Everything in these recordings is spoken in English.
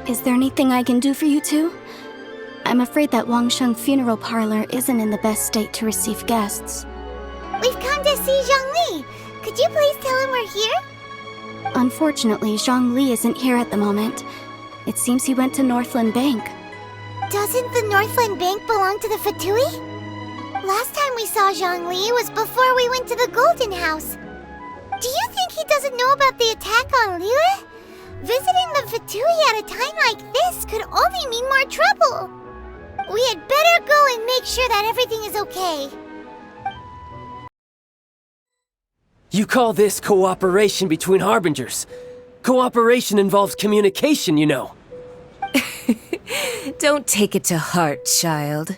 Is there anything I can do for you two? I'm afraid that Wangsheng funeral parlor isn't in the best state to receive guests. We've come to see Zhongli. Could you please tell him we're here? Unfortunately, Zhongli isn't here at the moment. It seems he went to Northland Bank. Doesn't the Northland Bank belong to the Fatui? Last time we saw Zhongli was before we went to the Golden House. Do you think he doesn't know about the attack on Liyue? Visiting the Fatui at a time like this could only mean more trouble. We had better go and make sure that everything is okay. You call this cooperation between Harbingers? Cooperation involves communication, you know. Don't take it to heart, child.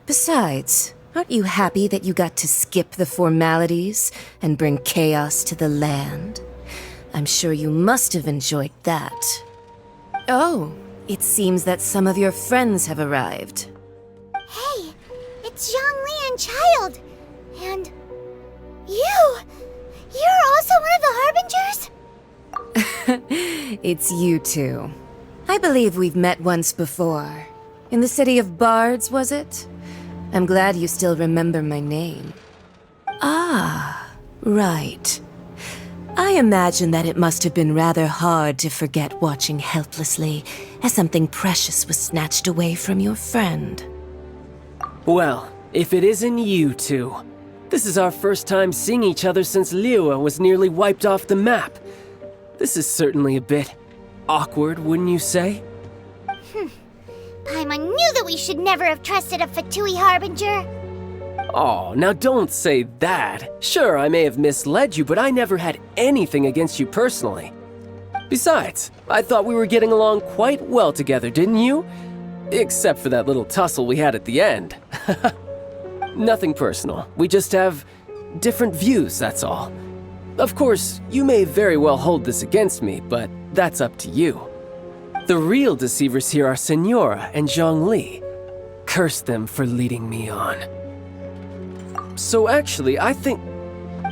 Besides, aren't you happy that you got to skip the formalities and bring chaos to the land? I'm sure you must have enjoyed that. Oh, it seems that some of your friends have arrived. Hey, it's Zhongli and Child. And you! You're also one of the Harbingers? It's you two. I believe we've met once before. In the city of Bards, was it? I'm glad you still remember my name. Ah, right. I imagine that it must have been rather hard to forget watching helplessly as something precious was snatched away from your friend. Well, if it isn't you two. This is our first time seeing each other since Liyue was nearly wiped off the map. This is certainly a bit awkward, wouldn't you say? Paimon knew that we should never have trusted a Fatui Harbinger. Oh, now don't say that. Sure, I may have misled you, but I never had anything against you personally. Besides, I thought we were getting along quite well together, didn't you? Except for that little tussle we had at the end. Nothing personal. We just have different views, that's all. Of course, you may very well hold this against me, but that's up to you. The real deceivers here are Senora and Zhongli. Curse them for leading me on. So actually, I think...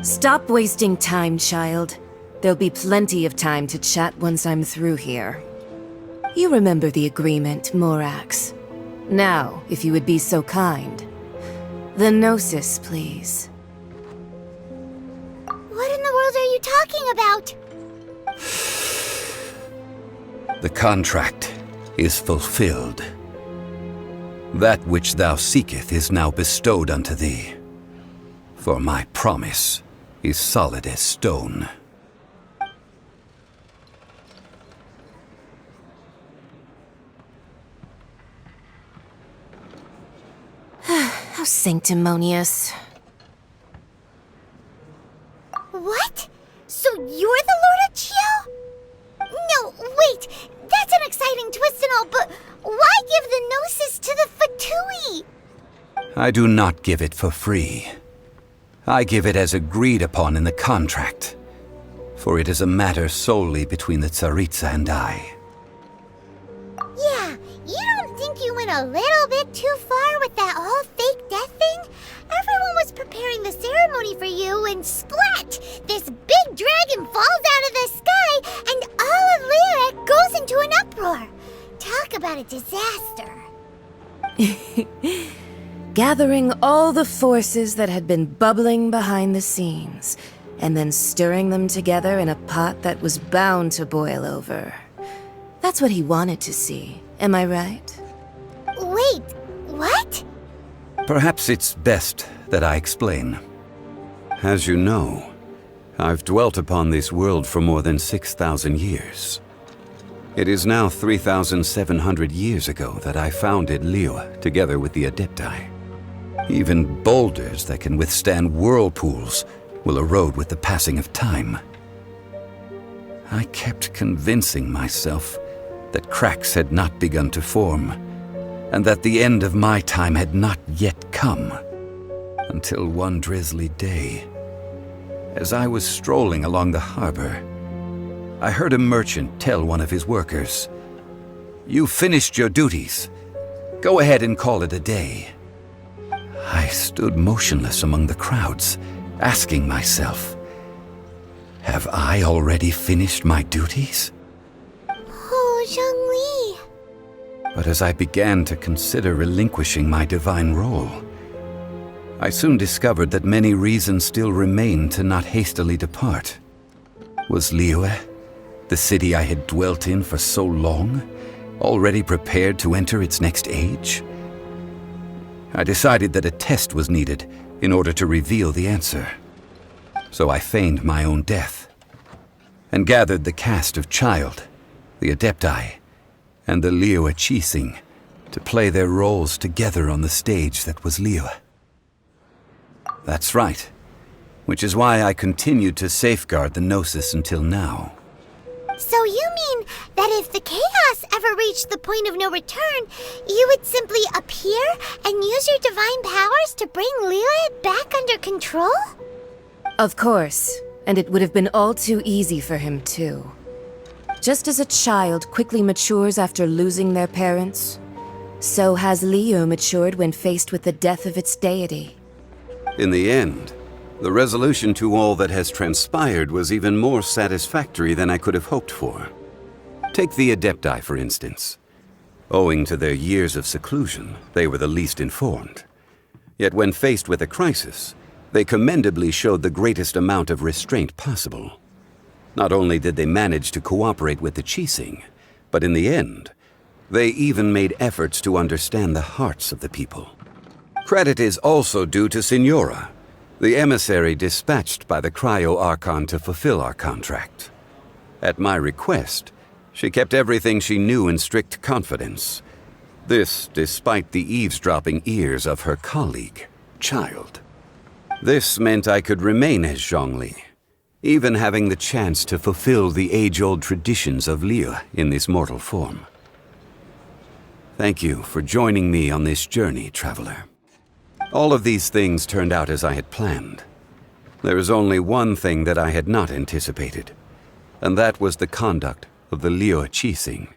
Stop wasting time, child. There'll be plenty of time to chat once I'm through here. You remember the agreement, Morax. Now, if you would be so kind. The Gnosis, please. What in the world are you talking about? The contract is fulfilled. That which thou seeketh is now bestowed unto thee. For my promise is solid as stone. How sanctimonious. What? So you're the Lord of Chiao? No, wait! That's an exciting twist and all, but why give the Gnosis to the Fatui? I do not give it for free. I give it as agreed upon in the contract, for it is a matter solely between the Tsaritsa and I. Yeah, you don't think you went a little bit too far with that whole fake death thing? Everyone was preparing the ceremony for you, and splat! This big dragon falls out of the sky, and all of Liyue goes into an uproar. Talk about a disaster. Gathering all the forces that had been bubbling behind the scenes, and then stirring them together in a pot that was bound to boil over. That's what he wanted to see, am I right? Wait, what? Perhaps it's best that I explain. As you know, I've dwelt upon this world for more than 6,000 years. It is now 3,700 years ago that I founded Liyue together with the Adepti. Even boulders that can withstand whirlpools will erode with the passing of time. I kept convincing myself that cracks had not begun to form, and that the end of my time had not yet come. Until one drizzly day, as I was strolling along the harbor, I heard a merchant tell one of his workers, "You've finished your duties. Go ahead and call it a day." I stood motionless among the crowds, asking myself, have I already finished my duties? Oh, Zhongli. But as I began to consider relinquishing my divine role, I soon discovered that many reasons still remained to not hastily depart. Was Liyue, the city I had dwelt in for so long, already prepared to enter its next age? I decided that a test was needed in order to reveal the answer. So I feigned my own death, and gathered the cast of Child, the Adepti, and the Liyue Qixing to play their roles together on the stage that was Liyue. That's right, which is why I continued to safeguard the Gnosis until now. So you mean that if the chaos ever reached the point of no return, you would simply appear and use your divine powers to bring Liyue back under control? Of course, and it would have been all too easy for him too. Just as a child quickly matures after losing their parents, so has Liyue matured when faced with the death of its deity. In the end, the resolution to all that has transpired was even more satisfactory than I could have hoped for. Take the Adepti, for instance. Owing to their years of seclusion, they were the least informed. Yet when faced with a crisis, they commendably showed the greatest amount of restraint possible. Not only did they manage to cooperate with the Qixing, but in the end, they even made efforts to understand the hearts of the people. Credit is also due to Signora, the emissary dispatched by the Cryo-Archon to fulfill our contract. At my request, she kept everything she knew in strict confidence. This despite the eavesdropping ears of her colleague, Child. This meant I could remain as Zhongli, even having the chance to fulfill the age-old traditions of Liyue in this mortal form. Thank you for joining me on this journey, traveler. All of these things turned out as I had planned. There is only one thing that I had not anticipated, and that was the conduct of the Liyue Qixing.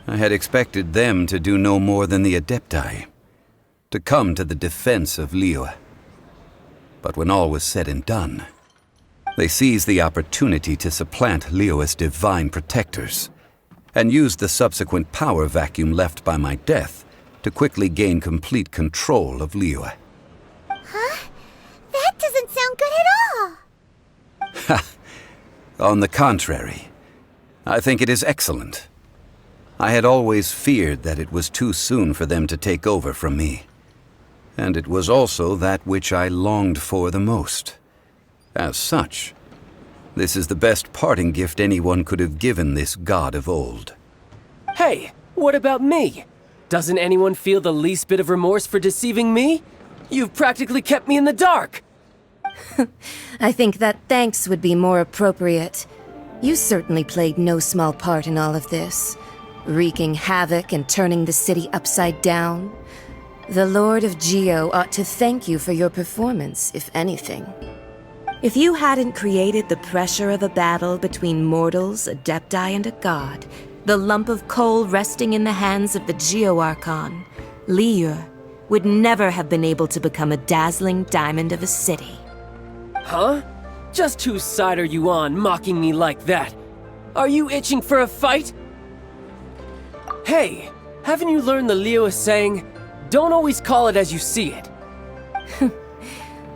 I had expected them to do no more than the Adepti, to come to the defense of Liyue. But when all was said and done, they seized the opportunity to supplant Liyue's divine protectors, and used the subsequent power vacuum left by my death to quickly gain complete control of Liyue. Huh? That doesn't sound good at all! Ha! On the contrary, I think it is excellent. I had always feared that it was too soon for them to take over from me. And it was also that which I longed for the most. As such, this is the best parting gift anyone could have given this god of old. Hey, what about me? Doesn't anyone feel the least bit of remorse for deceiving me? You've practically kept me in the dark! I think that thanks would be more appropriate. You certainly played no small part in all of this, wreaking havoc and turning the city upside down. The Lord of Geo ought to thank you for your performance, if anything. If you hadn't created the pressure of a battle between mortals, Adepti, and a god, the lump of coal resting in the hands of the Geo-Archon, Liyue, would never have been able to become a dazzling diamond of a city. Huh? Just whose side are you on, mocking me like that? Are you itching for a fight? Hey, haven't you learned the Liyue saying, don't always call it as you see it?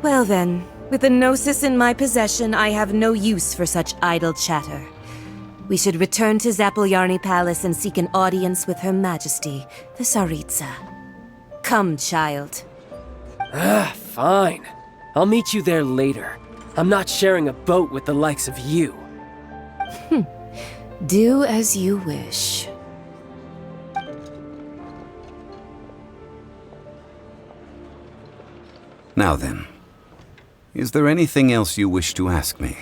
Well then, with the Gnosis in my possession, I have no use for such idle chatter. We should return to Zapoljarny Palace and seek an audience with Her Majesty, the Tsaritsa. Come, child. Fine. I'll meet you there later. I'm not sharing a boat with the likes of you. Do as you wish. Now then, is there anything else you wish to ask me?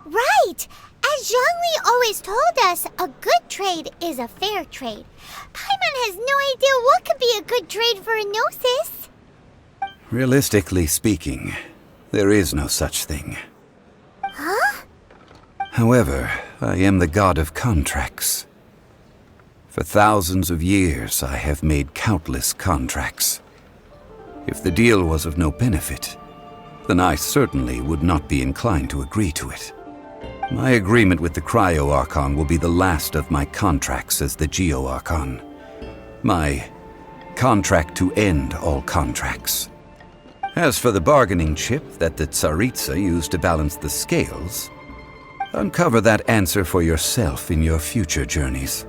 Right! As Zhongli always told us, a good trade is a fair trade. Paimon has no idea what could be a good trade for a Gnosis. Realistically speaking, there is no such thing. Huh? However, I am the god of contracts. For thousands of years, I have made countless contracts. If the deal was of no benefit, then I certainly would not be inclined to agree to it. My agreement with the Cryo-Archon will be the last of my contracts as the Geo-Archon. My contract to end all contracts. As for the bargaining chip that the Tsaritsa used to balance the scales, uncover that answer for yourself in your future journeys.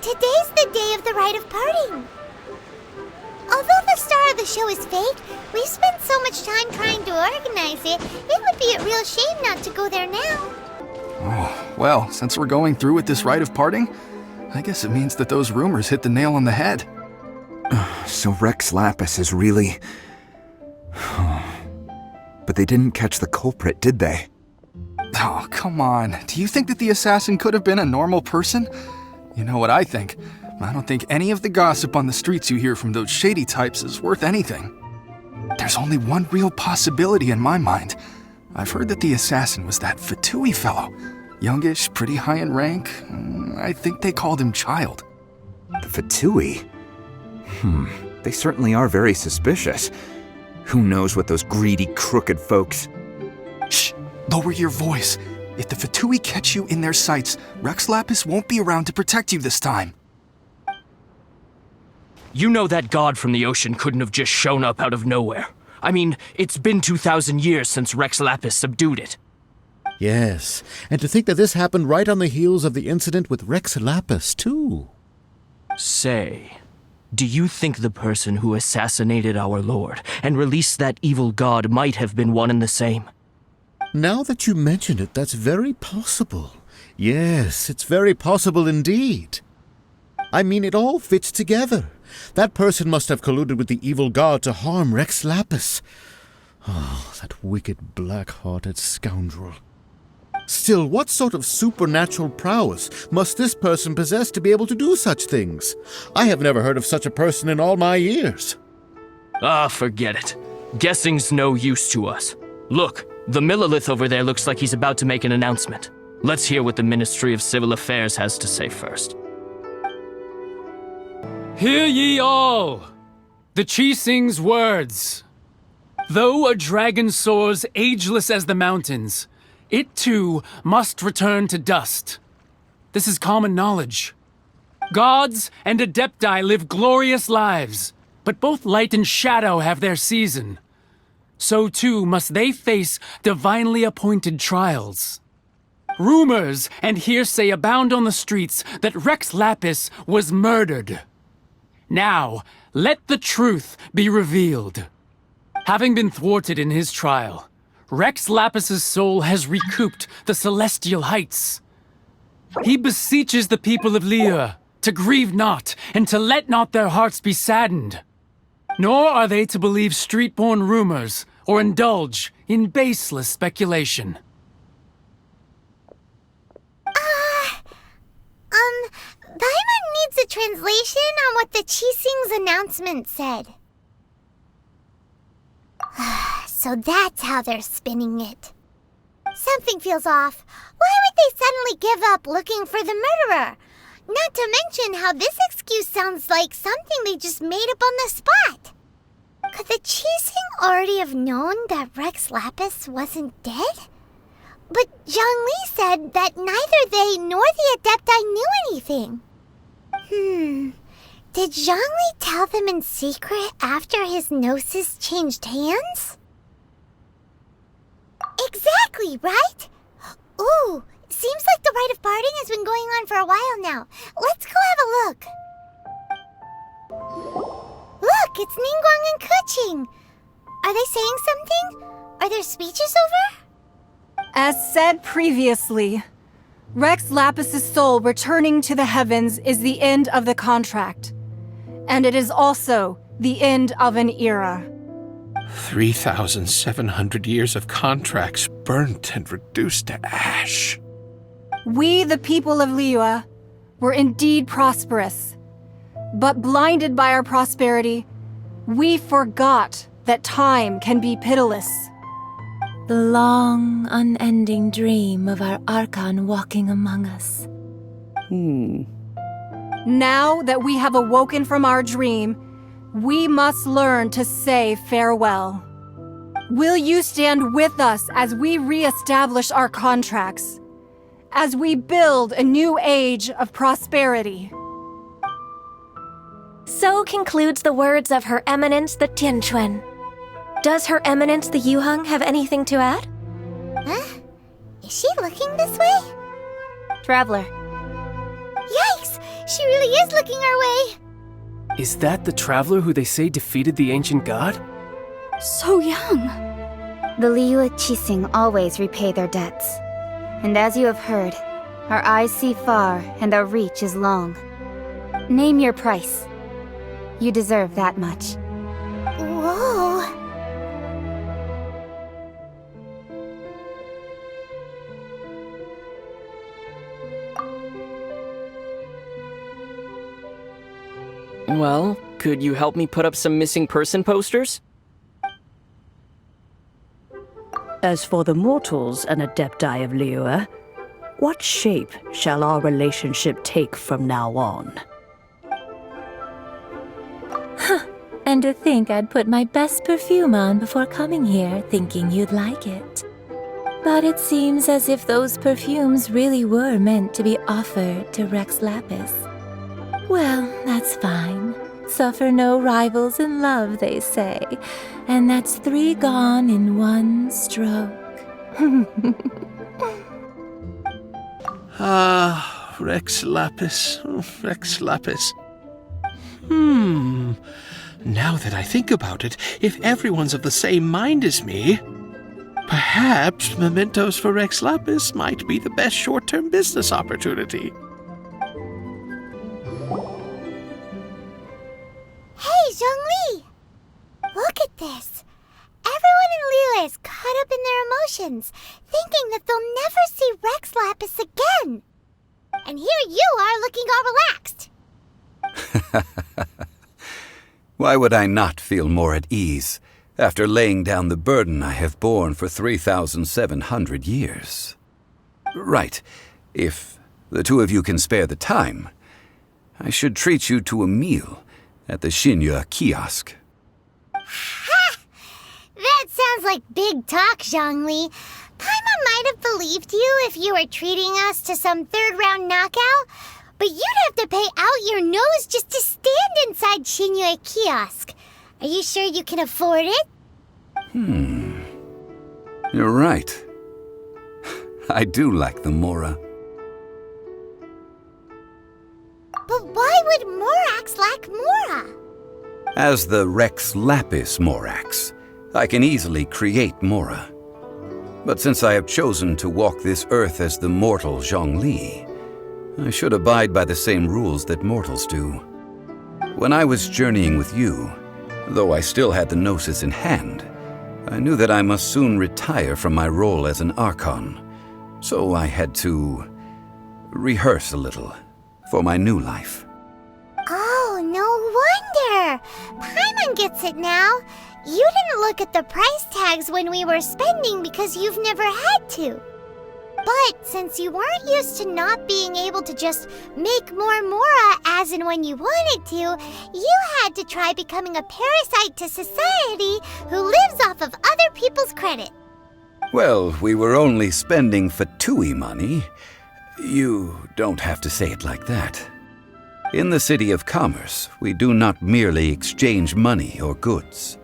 Today's the day of the rite of parting. Although the star of the show is fake, we've spent so much time trying to organize it, it would be a real shame not to go there now. Oh, well, since we're going through with this rite of parting, I guess it means that those rumors hit the nail on the head. So Rex Lapis is really... But they didn't catch the culprit, did they? Oh, come on. Do you think that the assassin could have been a normal person? You know what I think. I don't think any of the gossip on the streets you hear from those shady types is worth anything. There's only one real possibility in my mind. I've heard that the assassin was that Fatui fellow. Youngish, pretty high in rank. I think they called him Child. The Fatui? They certainly are very suspicious. Who knows what those greedy, crooked folks... Shh! Lower your voice. If the Fatui catch you in their sights, Rex Lapis won't be around to protect you this time. You know that god from the ocean couldn't have just shown up out of nowhere. I mean, it's been 2,000 years since Rex Lapis subdued it. Yes, and to think that this happened right on the heels of the incident with Rex Lapis, too. Say, do you think the person who assassinated our lord and released that evil god might have been one and the same? Now that you mention it, that's very possible. Yes, it's very possible indeed. I mean, it all fits together. That person must have colluded with the evil god to harm Rex Lapis. Oh, that wicked, black-hearted scoundrel. Still, what sort of supernatural prowess must this person possess to be able to do such things? I have never heard of such a person in all my years. Ah, forget it. Guessing's no use to us. Look, the Millilith over there looks like he's about to make an announcement. Let's hear what the Ministry of Civil Affairs has to say first. Hear ye all! The Qixing's words. Though a dragon soars ageless as the mountains, it too must return to dust. This is common knowledge. Gods and Adepti live glorious lives, but both light and shadow have their season. So too must they face divinely appointed trials. Rumors and hearsay abound on the streets that Rex Lapis was murdered. Now, let the truth be revealed. Having been thwarted in his trial, Rex Lapis's soul has recouped the celestial heights. He beseeches the people of Liyue to grieve not and to let not their hearts be saddened. Nor are they to believe street-born rumors or indulge in baseless speculation. Paimon needs a translation on what the Qixing's announcement said. So that's how they're spinning it. Something feels off. Why would they suddenly give up looking for the murderer? Not to mention how this excuse sounds like something they just made up on the spot. Could the Qixing already have known that Rex Lapis wasn't dead? But Zhongli said that neither they nor the Adepti knew anything. Did Zhongli tell them in secret after his gnosis changed hands? Exactly, right? Ooh, seems like the rite of parting has been going on for a while now. Let's go have a look. Look, it's Ningguang and Keqing. Are they saying something? Are their speeches over? As said previously, Rex Lapis's soul returning to the heavens is the end of the contract. And it is also the end of an era. 3,700 years of contracts burnt and reduced to ash. We, the people of Liyue, were indeed prosperous. But blinded by our prosperity, we forgot that time can be pitiless. The long, unending dream of our Archon walking among us. Now that we have awoken from our dream, we must learn to say farewell. Will you stand with us as we re-establish our contracts? As we build a new age of prosperity? So concludes the words of Her Eminence the Tianquan. Does Her Eminence the Yuheng have anything to add? Huh? Is she looking this way? Traveler. Yikes! She really is looking our way! Is that the traveler who they say defeated the ancient god? So young. The Liyue Qixing always repay their debts. And as you have heard, our eyes see far and our reach is long. Name your price. You deserve that much. Whoa! Well, could you help me put up some missing person posters? As for the mortals and adepti of Liyue, what shape shall our relationship take from now on? And to think I'd put my best perfume on before coming here, thinking you'd like it. But it seems as if those perfumes really were meant to be offered to Rex Lapis. Well, that's fine. Suffer no rivals in love, they say. And that's 3 gone in 1 stroke. Ah, Rex Lapis. Oh, Rex Lapis. Now that I think about it, if everyone's of the same mind as me, perhaps mementos for Rex Lapis might be the best short-term business opportunity. Hey, Zhongli! Look at this. Everyone in Liyue is caught up in their emotions, thinking that they'll never see Rex Lapis again. And here you are looking all relaxed. Why would I not feel more at ease after laying down the burden I have borne for 3,700 years? Right, if the two of you can spare the time, I should treat you to a meal at the Xinye kiosk. Ha! That sounds like big talk, Zhongli. Paimon might have believed you if you were treating us to some third-round knockout, but you'd have to pay out your nose just to stand inside Xinye kiosk. Are you sure you can afford it? You're right. I do like the Mora. But why would Morax lack Mora? As the Rex Lapis Morax, I can easily create Mora. But since I have chosen to walk this earth as the mortal Zhongli, I should abide by the same rules that mortals do. When I was journeying with you, though I still had the Gnosis in hand, I knew that I must soon retire from my role as an Archon, so I had to rehearse a little for my new life. Oh, no wonder! Paimon gets it now. You didn't look at the price tags when we were spending because you've never had to. But since you weren't used to not being able to just make more Mora as and when you wanted to, you had to try becoming a parasite to society who lives off of other people's credit. Well, we were only spending Fatui money. You don't have to say it like that. In the City of Commerce, we do not merely exchange money or goods.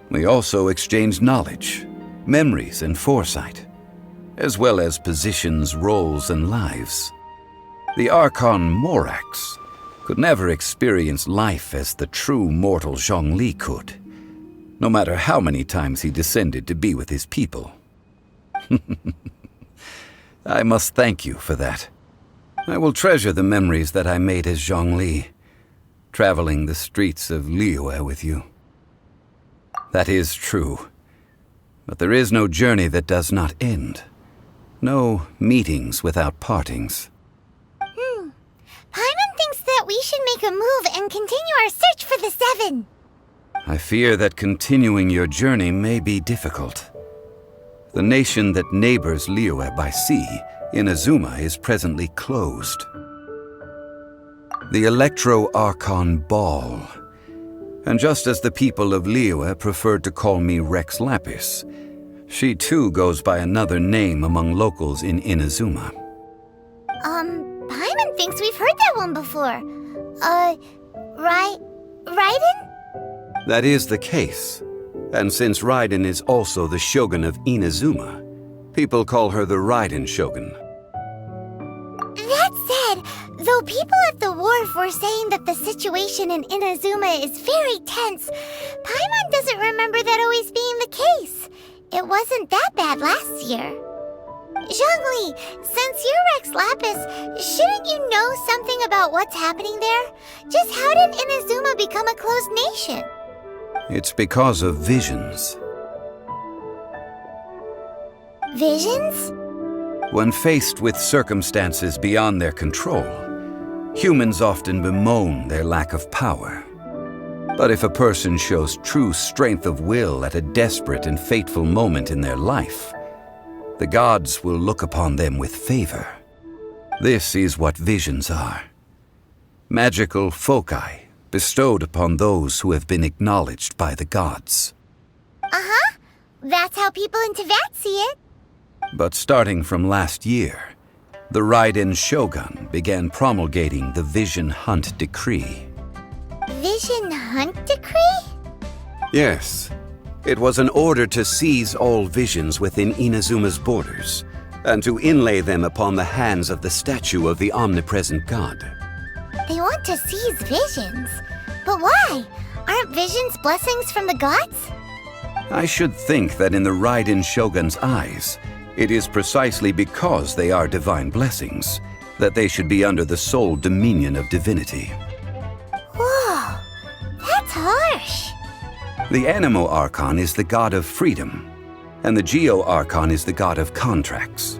We also exchange knowledge, memories, and foresight, as well as positions, roles, and lives. The Archon Morax could never experience life as the true mortal Zhongli could, no matter how many times he descended to be with his people. I must thank you for that. I will treasure the memories that I made as Zhongli, traveling the streets of Liyue with you. That is true, but there is no journey that does not end. No meetings without partings. Paimon thinks that we should make a move and continue our search for the 7. I fear that continuing your journey may be difficult. The nation that neighbors Liyue by sea, Inazuma, is presently closed. The Electro-Archon Ball. And just as the people of Liyue preferred to call me Rex Lapis, she too goes by another name among locals in Inazuma. Paimon thinks we've heard that one before. Raiden? That is the case. And since Raiden is also the shogun of Inazuma, people call her the Raiden Shogun. That said, though people at the wharf were saying that the situation in Inazuma is very tense, Paimon doesn't remember that always being the case. It wasn't that bad last year. Zhongli, since you're Rex Lapis, shouldn't you know something about what's happening there? Just how did Inazuma become a closed nation? It's because of visions. Visions? When faced with circumstances beyond their control, humans often bemoan their lack of power. But if a person shows true strength of will at a desperate and fateful moment in their life, the gods will look upon them with favor. This is what visions are. Magical foci bestowed upon those who have been acknowledged by the gods. Uh-huh. That's how people in Teyvat see it. But starting from last year, the Raiden Shogun began promulgating the Vision Hunt Decree. Vision Hunt Decree? Yes. It was an order to seize all visions within Inazuma's borders, and to inlay them upon the hands of the statue of the omnipresent god. They want to seize visions. But why? Aren't visions blessings from the gods? I should think that in the Raiden Shogun's eyes, it is precisely because they are divine blessings that they should be under the sole dominion of divinity. Whoa, that's harsh. The Anemo Archon is the god of freedom, and the Geo Archon is the god of contracts.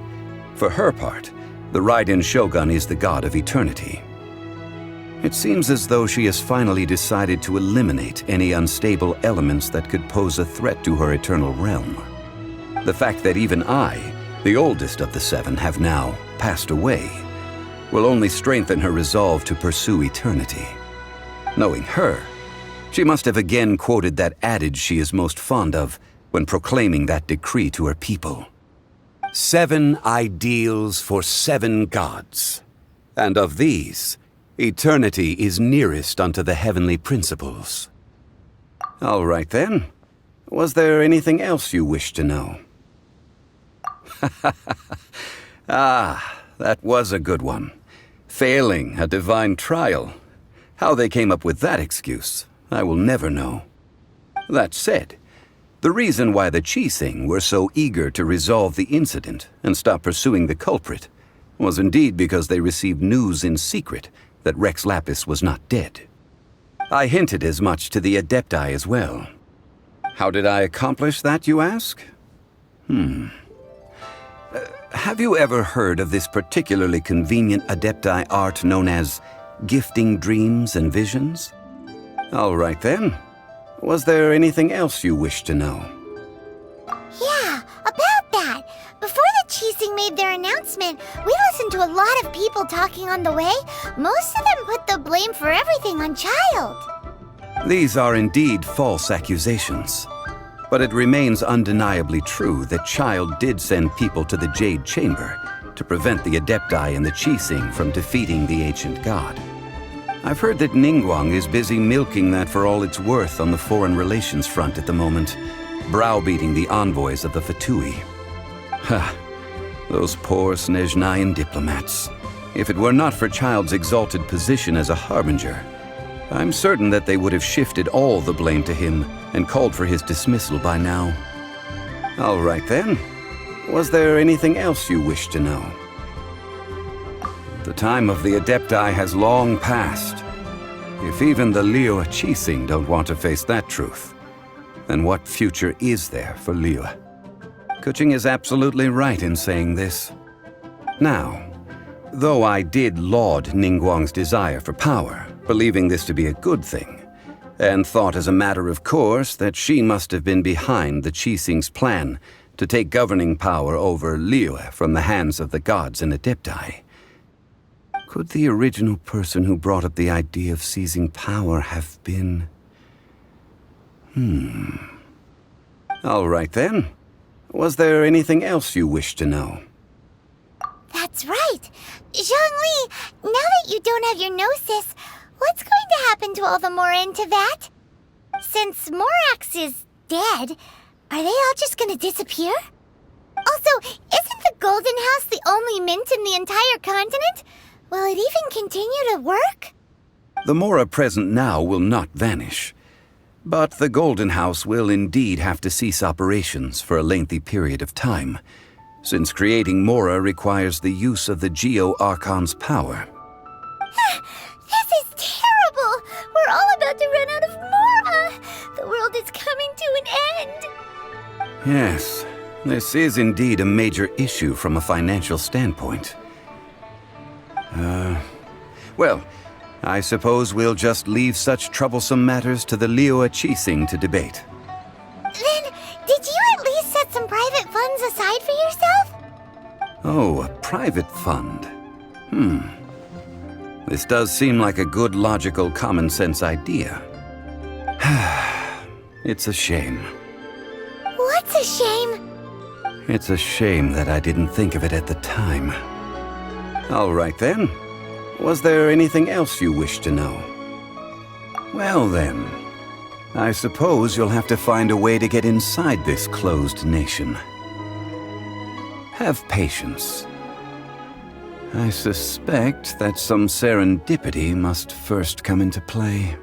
For her part, the Raiden Shogun is the god of eternity. It seems as though she has finally decided to eliminate any unstable elements that could pose a threat to her eternal realm. The fact that even I, the oldest of the seven, have now passed away, will only strengthen her resolve to pursue eternity. Knowing her, she must have again quoted that adage she is most fond of when proclaiming that decree to her people. 7 ideals for 7 gods, and of these, eternity is nearest unto the heavenly principles. All right then. Was there anything else you wished to know? That was a good one. Failing a divine trial. How they came up with that excuse, I will never know. That said, the reason why the Qixing were so eager to resolve the incident and stop pursuing the culprit was indeed because they received news in secret that Rex Lapis was not dead. I hinted as much to the Adepti as well. How did I accomplish that, you ask? Have you ever heard of this particularly convenient Adepti art known as gifting dreams and visions? All right then. Was there anything else you wished to know? Yeah, about that. Before the Qixing made their announcement, we listened to a lot of people talking on the way. Most of them put the blame for everything on Child. These are indeed false accusations. But it remains undeniably true that Child did send people to the Jade Chamber to prevent the Adepti and the Qixing from defeating the ancient god. I've heard that Ningguang is busy milking that for all it's worth on the foreign relations front at the moment, browbeating the envoys of the Fatui. Ha! Those poor Snezhnayan diplomats. If it were not for Child's exalted position as a harbinger, I'm certain that they would have shifted all the blame to him and called for his dismissal by now. All right then. Was there anything else you wish to know? The time of the Adepti has long passed. If even the Liyue Qixing don't want to face that truth, then what future is there for Liyue? Kuching is absolutely right in saying this. Now, though I did laud Ningguang's desire for power, believing this to be a good thing, and thought as a matter of course that she must have been behind the Qixing's plan to take governing power over Liyue from the hands of the gods and Adepti, could the original person who brought up the idea of seizing power have been All right then. Was there anything else you wished to know? That's right. Zhongli, now that you don't have your gnosis, what's going to happen to all the Mora in Teyvat? Since Morax is dead, are they all just gonna disappear? Also, isn't the Golden House the only mint in the entire continent? Will it even continue to work? The Mora present now will not vanish. But the Golden House will indeed have to cease operations for a lengthy period of time, since creating Mora requires the use of the Geo-Archon's power. This is terrible! We're all about to run out of Mora! The world is coming to an end! Yes, this is indeed a major issue from a financial standpoint. Well, I suppose we'll just leave such troublesome matters to the Liyue Qixing to debate. Then, did you at least set some private funds aside for yourself? Oh, a private fund. This does seem like a good, logical, common-sense idea. It's a shame. What's a shame? It's a shame that I didn't think of it at the time. All right then. Was there anything else you wish to know? Well then, I suppose you'll have to find a way to get inside this closed nation. Have patience. I suspect that some serendipity must first come into play.